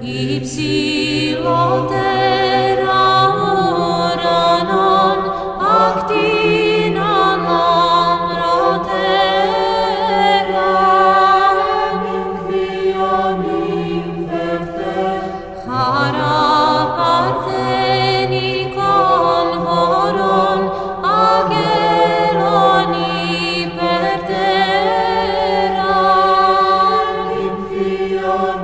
υψηλότερα ουρανών, ακτίνων λαμπρότερα, νυμφίων ύμφευτε, χαρά παρθενικών χωρών, αγγέλων υπερτέρα, νυμφίων